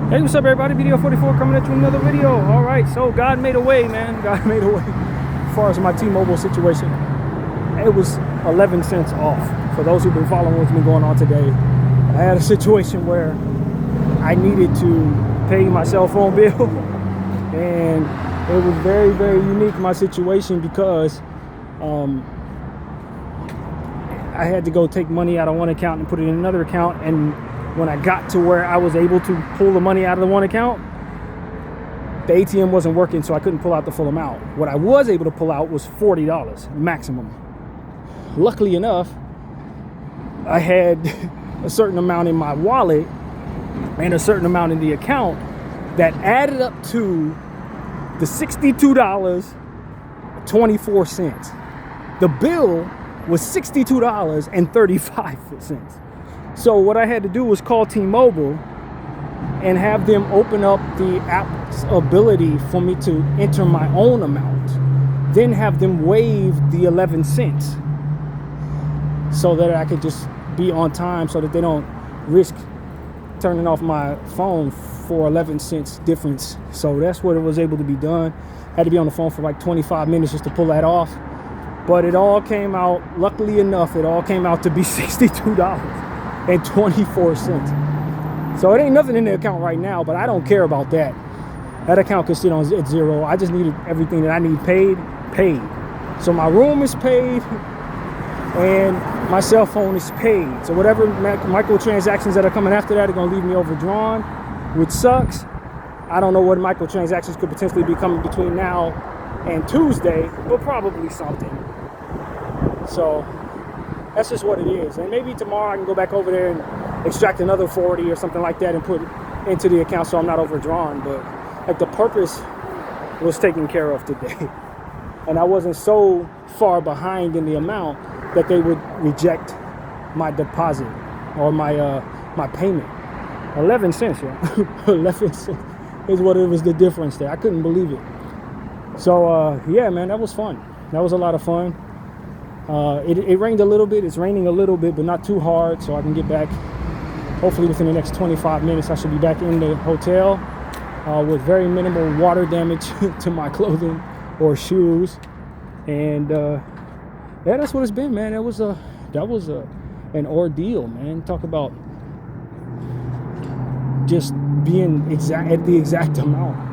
Hey, what's up, everybody? Bdf 44 coming at you with another video. All right, so God made a way, man. God made a way. As far as my T-Mobile situation, it was 11 cents off. For those who've been following what's been going on today, I had a situation where I needed to pay my cell phone bill, and it was very, very unique, my situation, because I had to go take money out of one account and put it in another account, and when I got to where I was able to pull the money out of the one account, the ATM wasn't working, so I couldn't pull out the full amount. What I was able to pull out was $40 maximum. Luckily enough, I had a certain amount in my wallet and a certain amount in the account that added up to the $62.24. The bill was $62.35. So what I had to do was call T-Mobile and have them open up the app's ability for me to enter my own amount, then have them waive the 11 cents so that I could just be on time, so that they don't risk turning off my phone for 11 cents difference. So that's what it was able to be done. Had to be on the phone for like 25 minutes just to pull that off. But it all came out, luckily enough, it all came out to be $62.24. So it ain't nothing in the account right now, but I don't care about that. That account can sit on at zero. I just needed everything that I need paid. So my room is paid and my cell phone is paid. So whatever microtransactions that are coming after that are gonna leave me overdrawn, which sucks. I don't know what microtransactions could potentially be coming between now and Tuesday, but probably something. So that's just what it is. And maybe tomorrow I can go back over there and extract another 40 or something like that and put into the account so I'm not overdrawn. But like, the purpose was taken care of today. And I wasn't so far behind in the amount that they would reject my deposit or my payment. 11 cents, yeah. 11 cents is what it was, the difference there. I couldn't believe it. So yeah, man, that was fun. That was a lot of fun. It rained a little bit. It's raining a little bit, but not too hard, so I can get back. Hopefully within the next 25 minutes, I should be back in the hotel with very minimal water damage to my clothing or shoes. And yeah, that's what it's been, man. That was an ordeal, man. Talk about just being at the exact amount.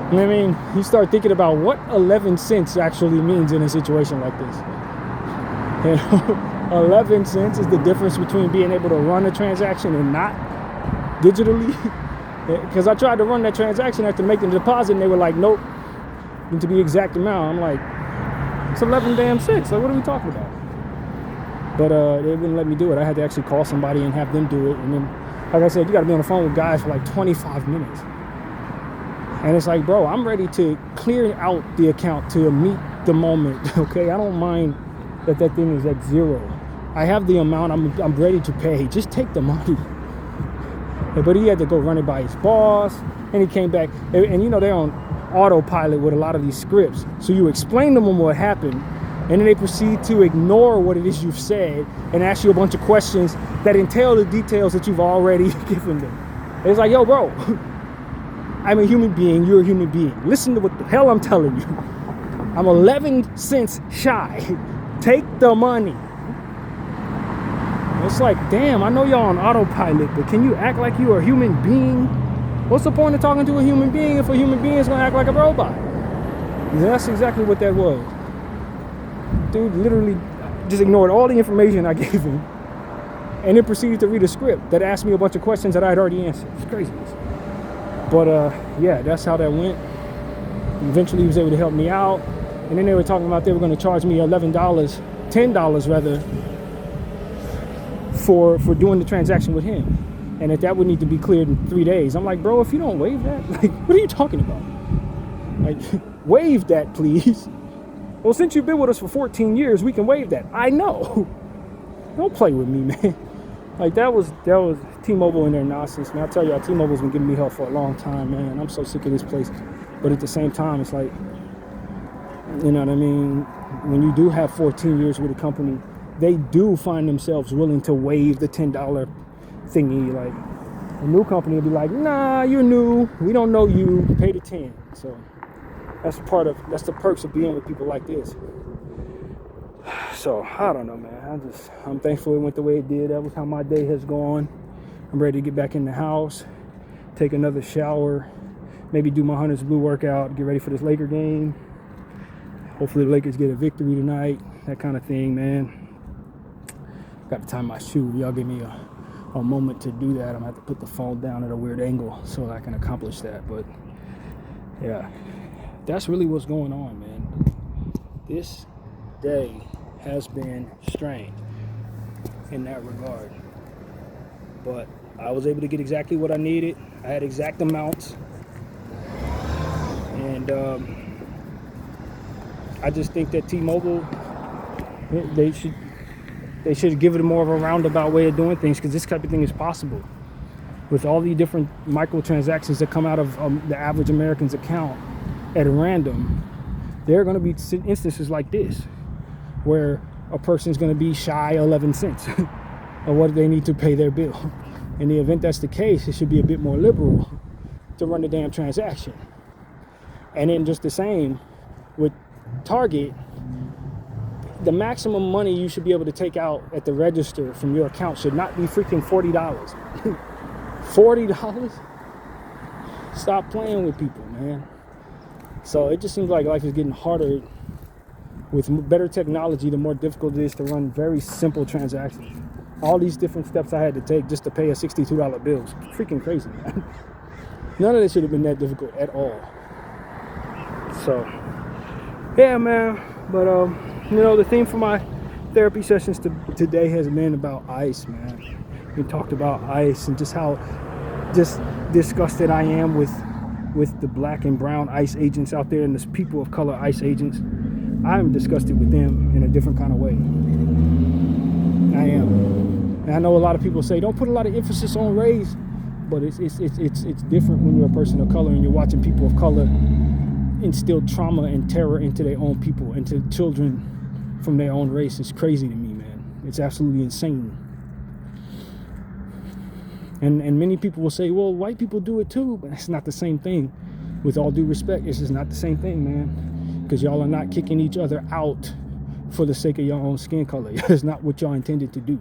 I mean, you start thinking about what 11 cents actually means in a situation like this. You know, 11 cents is the difference between being able to run a transaction and not digitally. Because I tried to run that transaction after making the deposit, and they were like, nope, need to be exact amount. I'm like, it's 11 damn cents. Like, what are we talking about? But they wouldn't let me do it. I had to actually call somebody and have them do it. And then, like I said, you got to be on the phone with guys for like 25 minutes. And it's like, bro, I'm ready to clear out the account to meet the moment, okay? I don't mind that thing is at zero. I have the amount, I'm ready to pay. Just take the money. But he had to go run it by his boss, and he came back. And you know, they're on autopilot with a lot of these scripts. So you explain to them what happened, and then they proceed to ignore what it is you've said and ask you a bunch of questions that entail the details that you've already given them. It's like, yo, bro, I'm a human being, you're a human being. Listen to what the hell I'm telling you. I'm 11 cents shy. Take the money. It's like, damn, I know y'all on autopilot, but can you act like you're a human being? What's the point of talking to a human being if a human being is gonna act like a robot? And that's exactly what that was. Dude literally just ignored all the information I gave him and then proceeded to read a script that asked me a bunch of questions that I had already answered. It's crazy. But yeah, that's how that went. Eventually he was able to help me out. And then they were talking about they were going to charge me $10 rather, for doing the transaction with him. And that would need to be cleared in 3 days. I'm like, bro, if you don't waive that, like, what are you talking about? Like, waive that, please. Well, since you've been with us for 14 years, we can waive that. I know. Don't play with me, man. Like, that was T-Mobile and their nonsense, man. I tell y'all, T-Mobile's been giving me help for a long time, man. I'm so sick of this place. But at the same time, it's like, you know what I mean? When you do have 14 years with a company, they do find themselves willing to waive the $10 thingy. Like, The new company will be like, nah, you're new. We don't know you. Pay the 10. So that's the perks of being with people like this. So I don't know, man. I'm thankful it went the way it did. That was how my day has gone. I'm ready to get back in the house, take another shower, maybe do my Hunters Blue workout, get ready for this Laker game. Hopefully the Lakers get a victory tonight, that kind of thing, man. Got to tie my shoe. Y'all give me a moment to do that. I'm gonna have to put the phone down at a weird angle so I can accomplish that. But yeah, that's really what's going on, man. This day has been strange in that regard, but I was able to get exactly what I needed. I had exact amounts, and I just think that T-Mobile, they should give it more of a roundabout way of doing things, because this type of thing is possible with all the different microtransactions that come out of the average American's account at random. There are going to be instances like this where a person's going to be shy 11 cents of what they need to pay their bill. In the event that's the case, it should be a bit more liberal to run the damn transaction. And then just the same with Target, the maximum money you should be able to take out at the register from your account should not be freaking $40. $40? Stop playing with people, man. So it just seems like life is getting harder. With better technology, the more difficult it is to run very simple transactions. All these different steps I had to take just to pay a $62 bill. It's freaking crazy, man. None of this should have been that difficult at all. So, yeah, man. But, the theme for my therapy sessions today has been about ICE, man. We talked about ICE and just how disgusted I am with the black and brown ICE agents out there and the people of color ICE agents. I'm disgusted with them in a different kind of way. I am. And I know a lot of people say don't put a lot of emphasis on race, but it's different when you're a person of color and you're watching people of color instill trauma and terror into their own people, into children from their own race. It's crazy to me, man. It's absolutely insane. And many people will say, well, white people do it too, but it's not the same thing. With all due respect, it's just not the same thing, man. Because y'all are not kicking each other out for the sake of your own skin color. That's not what y'all intended to do.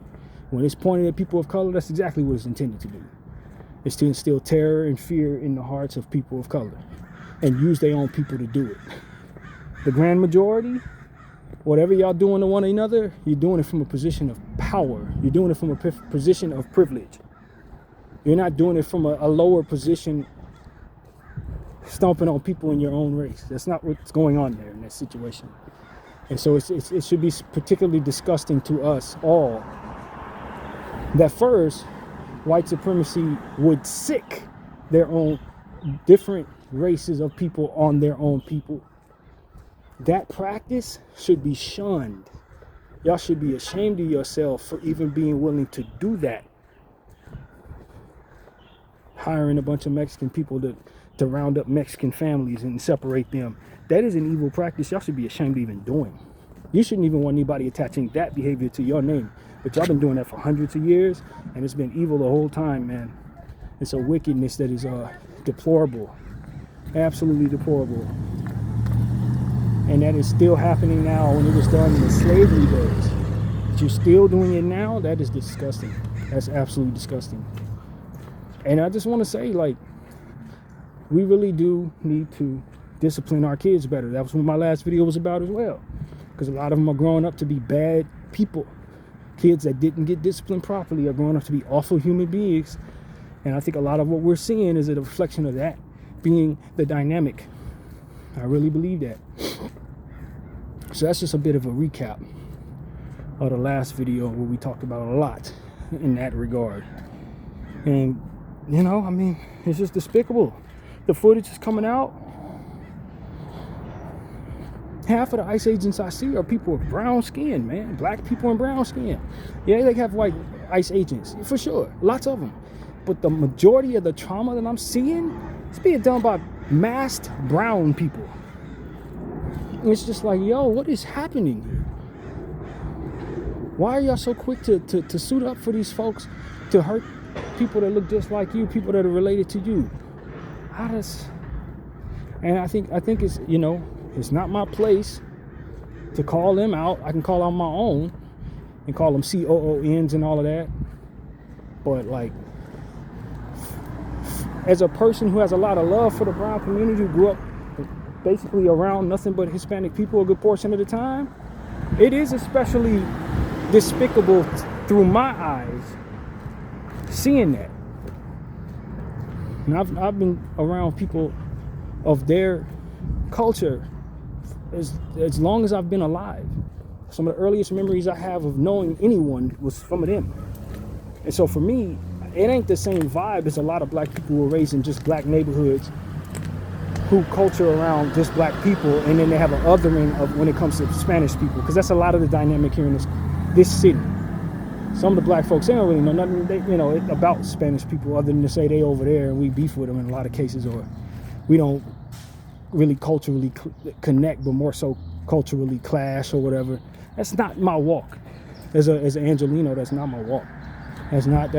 When it's pointed at people of color, that's exactly what it's intended to do. It's to instill terror and fear in the hearts of people of color and use their own people to do it. The grand majority, whatever y'all doing to one another, you're doing it from a position of power. You're doing it from a position of privilege. You're not doing it from a lower position, stomping on people in your own race. That's not what's going on there in that situation. And so it should be particularly disgusting to us all that first white supremacy would sick their own different races of people on their own people. That practice should be shunned. Y'all should be ashamed of yourself for even being willing to do that. Hiring a bunch of Mexican people to round up Mexican families and separate them. That is an evil practice y'all should be ashamed of even doing. You shouldn't even want anybody attaching that behavior to your name. But y'all been doing that for hundreds of years, and it's been evil the whole time, man. It's a wickedness that is deplorable. Absolutely deplorable. And that is still happening now when it was done in the slavery days. But you're still doing it now? That is disgusting. That's absolutely disgusting. And I just want to say, we really do need to discipline our kids better. That was what my last video was about as well. Because a lot of them are growing up to be bad people. Kids that didn't get disciplined properly are growing up to be awful human beings. And I think a lot of what we're seeing is a reflection of that being the dynamic. I really believe that. So that's just a bit of a recap of the last video where we talked about a lot in that regard. And it's just despicable. The footage is coming out. Half of the ICE agents I see are people with brown skin, man. Black people and brown skin. Yeah, they have white ICE agents, for sure. Lots of them. But the majority of the trauma that I'm seeing is being done by masked brown people. It's just like, yo, what is happening? Why are y'all so quick to suit up for these folks, to hurt people that look just like you, people that are related to you. And I think it's, it's not my place to call them out. I can call out my own and call them COONs and all of that. But like, as a person who has a lot of love for the brown community, who grew up basically around nothing but Hispanic people a good portion of the time, it is especially despicable through my eyes seeing that. And I've been around people of their culture as long as I've been alive. Some of the earliest memories I have of knowing anyone was from them. And so for me, it ain't the same vibe as a lot of black people who were raised in just black neighborhoods who culture around just black people, and then they have an othering of when it comes to Spanish people, because that's a lot of the dynamic here in this city. Some of the black folks, they don't really know nothing about Spanish people other than to say they over there and we beef with them in a lot of cases, or we don't really culturally connect, but more so culturally clash or whatever. That's not my walk. As an Angelino, that's not my walk. That's not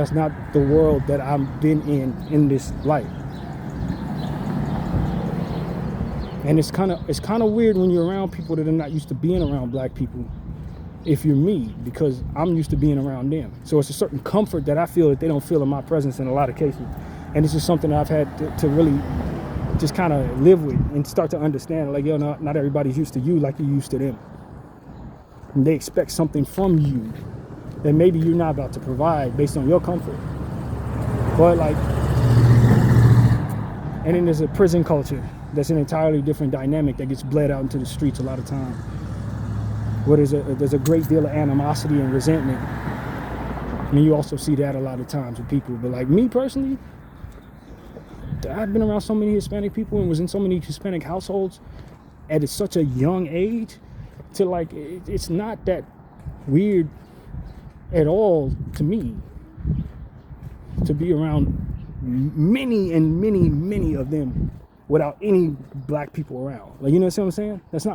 the world that I've been in this life. And it's kind of weird when you're around people that are not used to being around black people, if you're me, because I'm used to being around them. So it's a certain comfort that I feel that they don't feel in my presence in a lot of cases. And it's just something that I've had to really just kind of live with and start to understand. Like, not everybody's used to you like you're used to them. And they expect something from you that maybe you're not about to provide based on your comfort. But like, and then there's a prison culture that's an entirely different dynamic that gets bled out into the streets a lot of time, where there's a great deal of animosity and resentment. And you also see that a lot of times with people. But like me personally, I've been around so many Hispanic people and was in so many Hispanic households at such a young age, to like, it's not that weird at all to me to be around many of them without any black people around. Like, you know what I'm saying? That's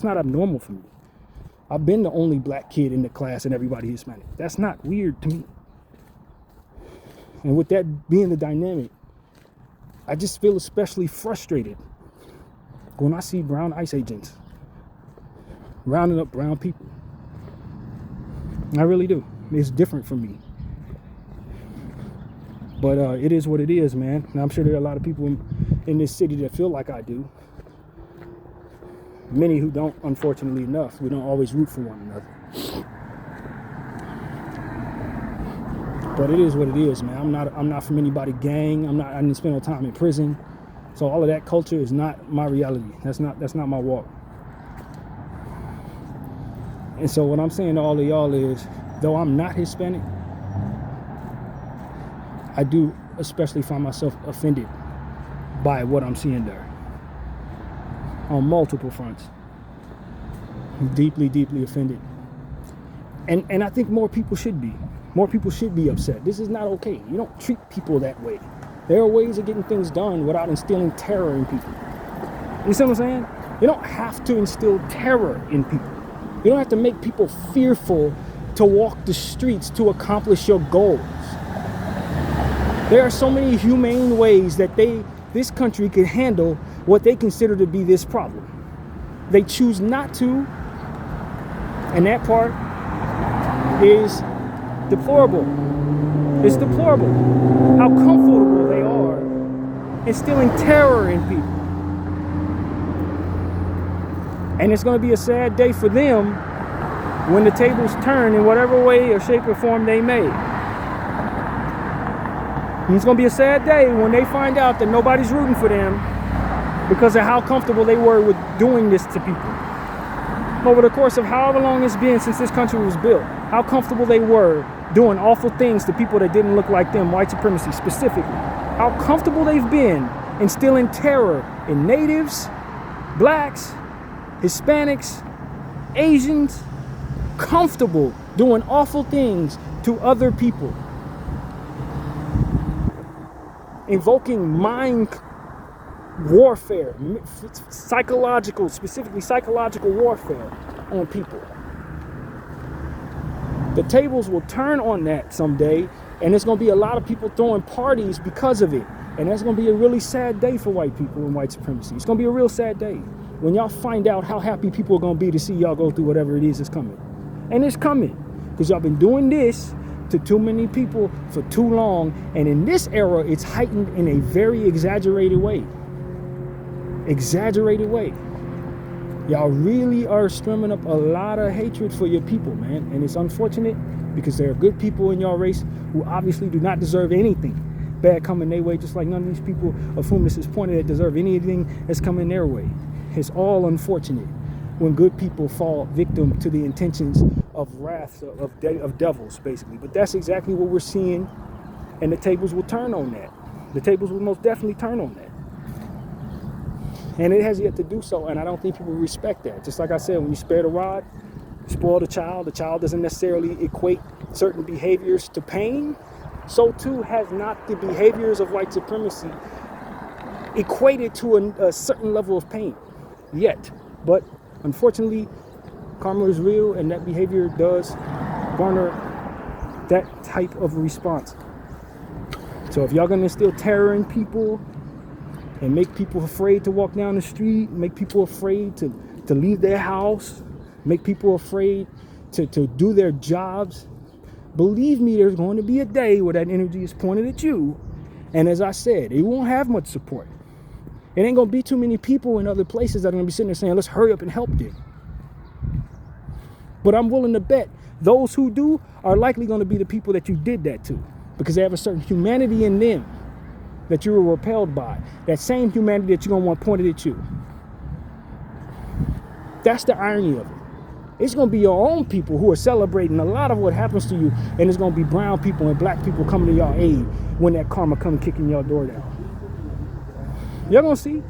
not abnormal for me. I've been the only black kid in the class and everybody Hispanic. That's not weird to me. And with that being the dynamic, I just feel especially frustrated when I see brown ICE agents rounding up brown people. I really do. It's different for me. But it is what it is, man. And I'm sure there are a lot of people in this city that feel like I do. Many who don't, unfortunately enough. We don't always root for one another. But it is what it is, man. I'm not from anybody gang. I didn't spend no time in prison. So all of that culture is not my reality. That's not my walk. And so what I'm saying to all of y'all is, though I'm not Hispanic, I do especially find myself offended by what I'm seeing there on multiple fronts. I'm deeply offended. And I think more people should be. More people should be upset. This is not okay. You don't treat people that way. There are ways of getting things done without instilling terror in people. You see what I'm saying? You don't have to instill terror in people. You don't have to make people fearful to walk the streets to accomplish your goals. There are so many humane ways that this country can handle what they consider to be this problem. They choose not to, and that part is deplorable. It's deplorable how comfortable they are instilling terror in people. And it's going to be a sad day for them when the tables turn in whatever way or shape or form they may. And it's going to be a sad day when they find out that nobody's rooting for them because of how comfortable they were with doing this to people. Over the course of however long it's been since this country was built, how comfortable they were doing awful things to people that didn't look like them, white supremacy specifically. How comfortable they've been instilling terror in natives, blacks, Hispanics, Asians, comfortable doing awful things to other people. Invoking mind warfare, specifically psychological warfare on people. The tables will turn on that someday And there's going to be a lot of people throwing parties because of it. And that's going to be a really sad day for white people and white supremacy. It's going to be a real sad day when y'all find out how happy people are going to be to see y'all go through whatever it is that's coming. And it's coming because y'all been doing this to too many people for too long. And in this era, it's heightened in a very exaggerated way. Y'all really are strumming up a lot of hatred for your people, man. And it's unfortunate because there are good people in y'all race who obviously do not deserve anything bad coming their way, just like none of these people of whom this is pointed at deserve anything that's coming their way. It's all unfortunate when good people fall victim to the intentions of wrath of devils, basically. But that's exactly what we're seeing, and the tables will turn on that. The tables will most definitely turn on that. And it has yet to do so, and I don't think people respect that. Just like I said, when you spare the rod, spoil the child doesn't necessarily equate certain behaviors to pain. So too has not the behaviors of white supremacy equated to a certain level of pain yet. But unfortunately, karma is real, and that behavior does garner that type of response. So if y'all gonna instill terror in people and make people afraid to walk down the street, make people afraid to leave their house, make people afraid to do their jobs, believe me, there's going to be a day where that energy is pointed at you. And as I said, it won't have much support. It ain't going to be too many people in other places that are going to be sitting there saying, let's hurry up and help them. But I'm willing to bet those who do are likely going to be the people that you did that to, because they have a certain humanity in them that you were repelled by. That same humanity that you're going to want pointed at you. That's the irony of it. It's going to be your own people who are celebrating a lot of what happens to you, and it's going to be brown people and black people coming to y'all aid when that karma come kicking your door down. Y'all going to see.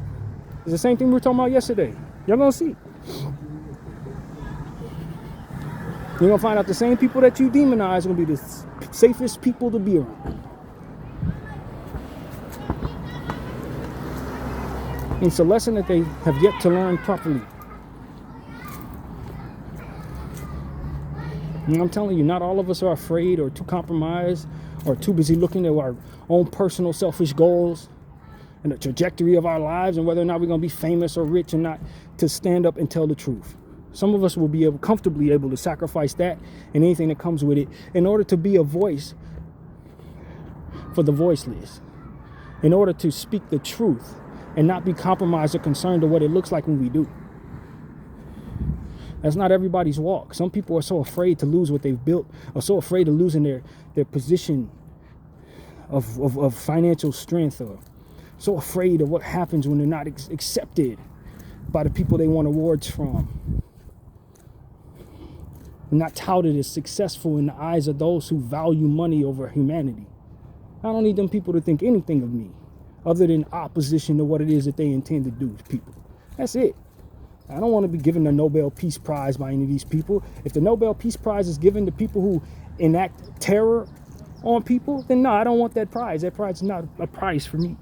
It's the same thing we were talking about yesterday. Y'all going to see. You're going to find out the same people that you demonize are going to be the safest people to be around. It's a lesson that they have yet to learn properly. And I'm telling you, not all of us are afraid or too compromised or too busy looking at our own personal selfish goals and the trajectory of our lives and whether or not we're going to be famous or rich or not to stand up and tell the truth. Some of us will be comfortably able to sacrifice that and anything that comes with it in order to be a voice for the voiceless, in order to speak the truth and not be compromised or concerned to what it looks like when we do. That's not everybody's walk. Some people are so afraid to lose what they've built, or so afraid of losing their position of financial strength, or so afraid of what happens when they're not accepted by the people they want awards from. They're not touted as successful in the eyes of those who value money over humanity. I don't need them people to think anything of me other than opposition to what it is that they intend to do to people. That's it. I don't want to be given the Nobel Peace Prize by any of these people. If the Nobel Peace Prize is given to people who enact terror on people, then no, I don't want that prize. That prize is not a prize for me.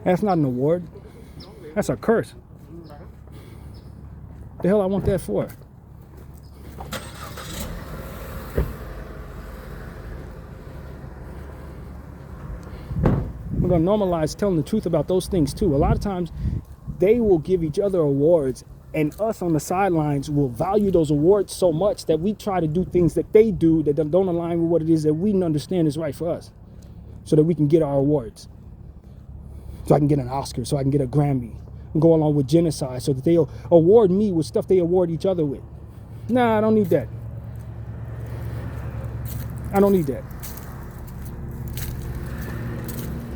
That's not an award. That's a curse. The hell I want that for? We're going to normalize telling the truth about those things too. A lot of times they will give each other awards, and us on the sidelines will value those awards so much that we try to do things that they do that don't align with what it is that we understand is right for us, so that we can get our awards. So I can get an Oscar, so I can get a Grammy, and go along with genocide, so that they'll award me with stuff they award each other with. Nah, I don't need that. I don't need that.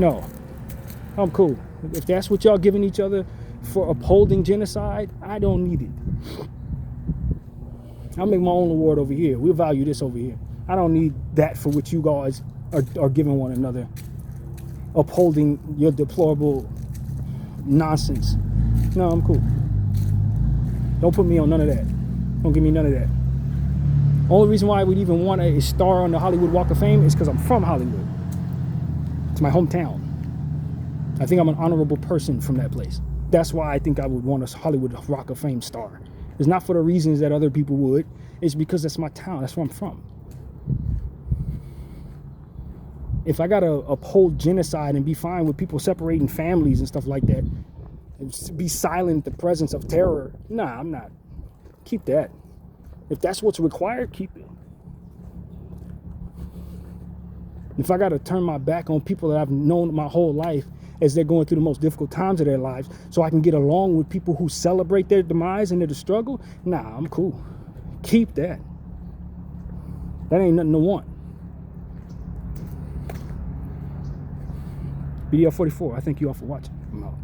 No, I'm cool. If that's what y'all giving each other for upholding genocide, I don't need it. I'll make my own award over here. We'll value this over here. I don't need that for which you guys are giving one another, upholding your deplorable nonsense. No, I'm cool. Don't put me on none of that. Don't give me none of that. Only reason why I would even want a star on the Hollywood Walk of Fame is because I'm from Hollywood. It's my hometown. I think I'm an honorable person from that place. That's why I think I would want a Hollywood Walk of Fame star. It's not for the reasons that other people would. It's because that's my town. That's where I'm from. If I gotta uphold genocide and be fine with people separating families and stuff like that, and be silent in the presence of terror, nah, I'm not. Keep that. If that's what's required, keep it. If I gotta turn my back on people that I've known my whole life as they're going through the most difficult times of their lives, so I can get along with people who celebrate their demise and their struggle, nah, I'm cool. Keep that. That ain't nothing to want. Bdf 44, I thank you all for watching. I'm out.